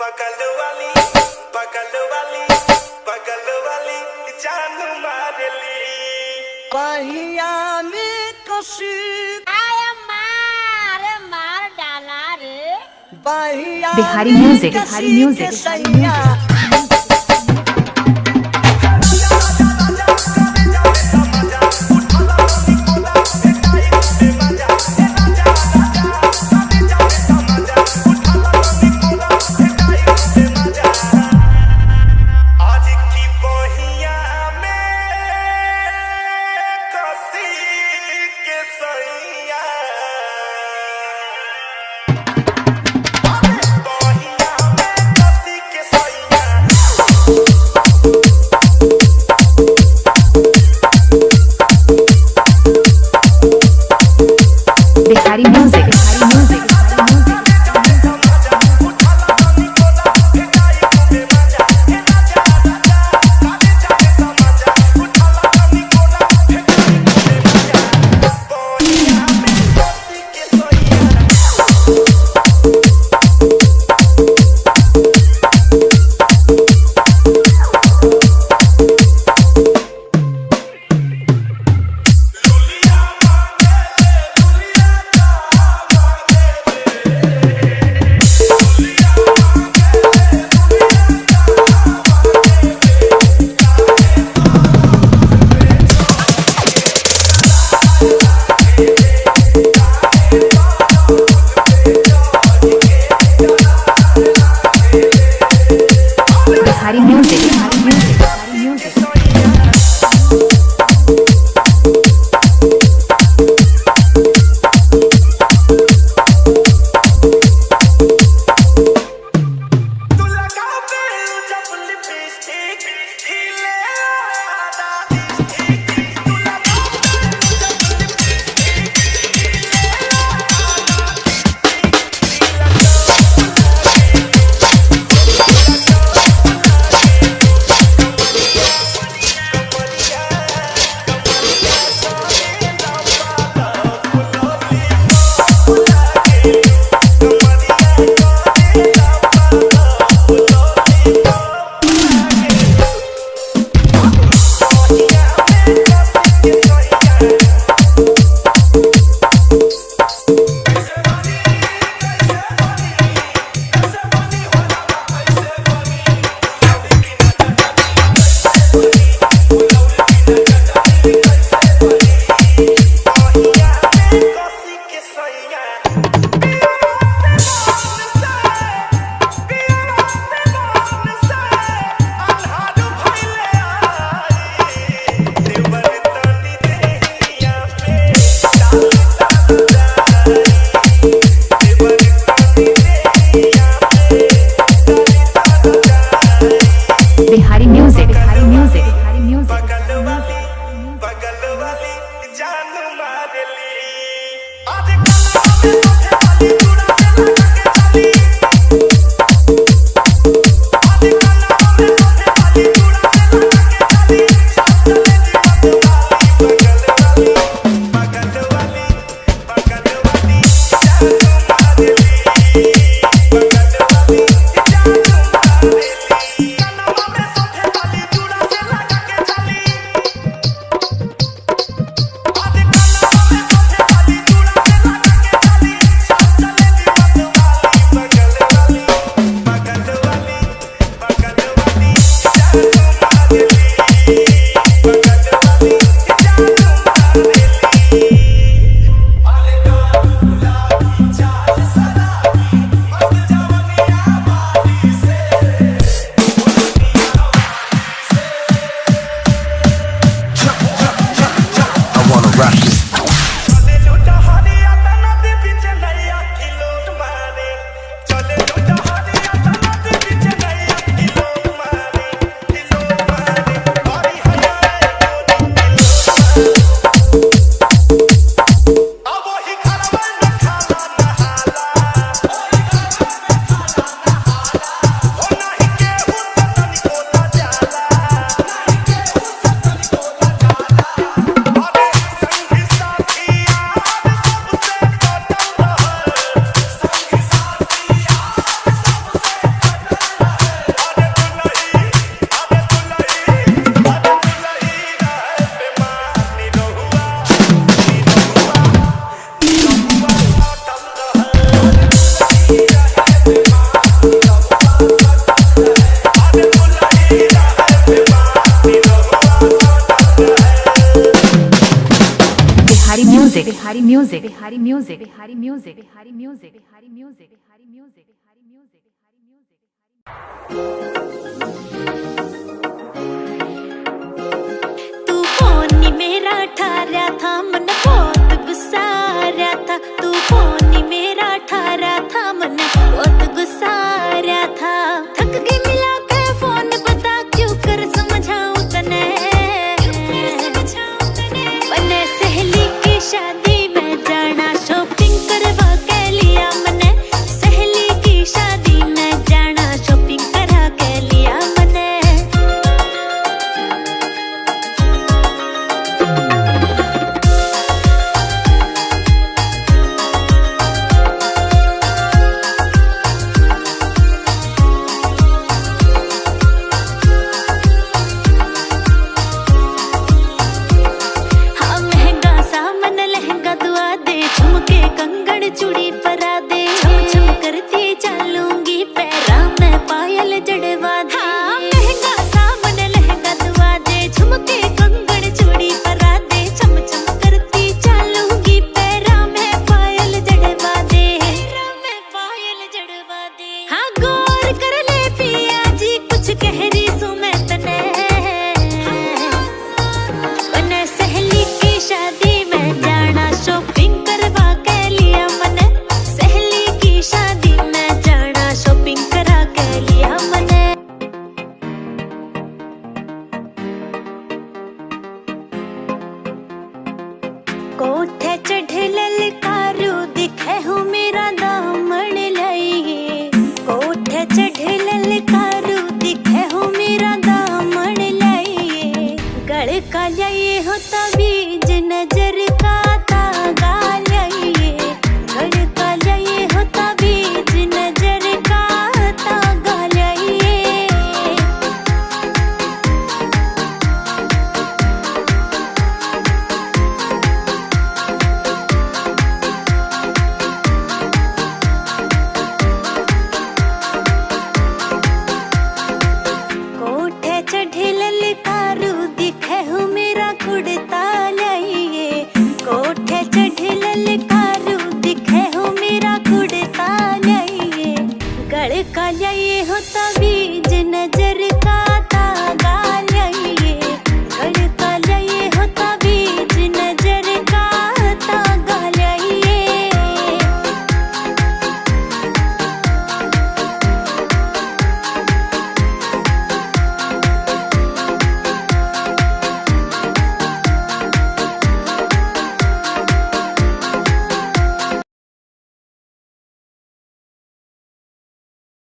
पकल वाली पकल वाली पकल वाली जान मारली पहिया में कसी आय मार मार डाला रे पहिया बिहारी म्यूजिक बिहारी म्यूजिक सैया music, Bihari music, Bihari music, Bihari music, Bihari music, Bihari music, Bihari music, Bihari music. तू फोन नी मेरा ठारा था, मन बहुत गुस्सा आ रहा था। तू फोन नी मेरा ठारा था, मन बहुत गुस्सा आ रहा था। थक गई मिला के फोन, बता क्यों कर समझाऊं तने। बने सहेली की शादी में जाना, शॉपिंग करवा के लिया मने। सहेली की शादी में जाना, शॉपिंग करा के लिया मने। चूड़ी परा दे, छम छम करती चलूंगी, पैरा में पायल जड़वा दे। हाँ, महंगा सामन लहंगा दुआ दे, झुमके कंगन चूड़ी परा दे, छम छम करती चलूंगी, पैरा में पायल जड़वा दे। पैरा में पायल जड़वा दे। हाँ, गौर कर ले पिया जी, कुछ कह रही सू मैं तने। बने सहेली की शादी में जाना, शॉपिंग करवा के लिया मने। सहेली की शादी में जाना, शॉपिंग करा के लिया मने। कोठे चढ़े ललकारू, दिखे हूँ मेरा दामन लाइए। कोठे चढ़े ललकारू, दिखे हूँ मेरा दामन लाइए। गल का लाइए हो तबीज, नजर का तागा लाइए। गल का लाइए हो तबीज, नजर का तागा लाइए। कोठे चढ़े ललकारू, दिखे हूँ मेरा कुड़ता लाइए। कोठे चढ़े ललकारू, दिखे हूँ मेरा कुड़ता लाइए। गल का लाइए हो तबीज, नजर का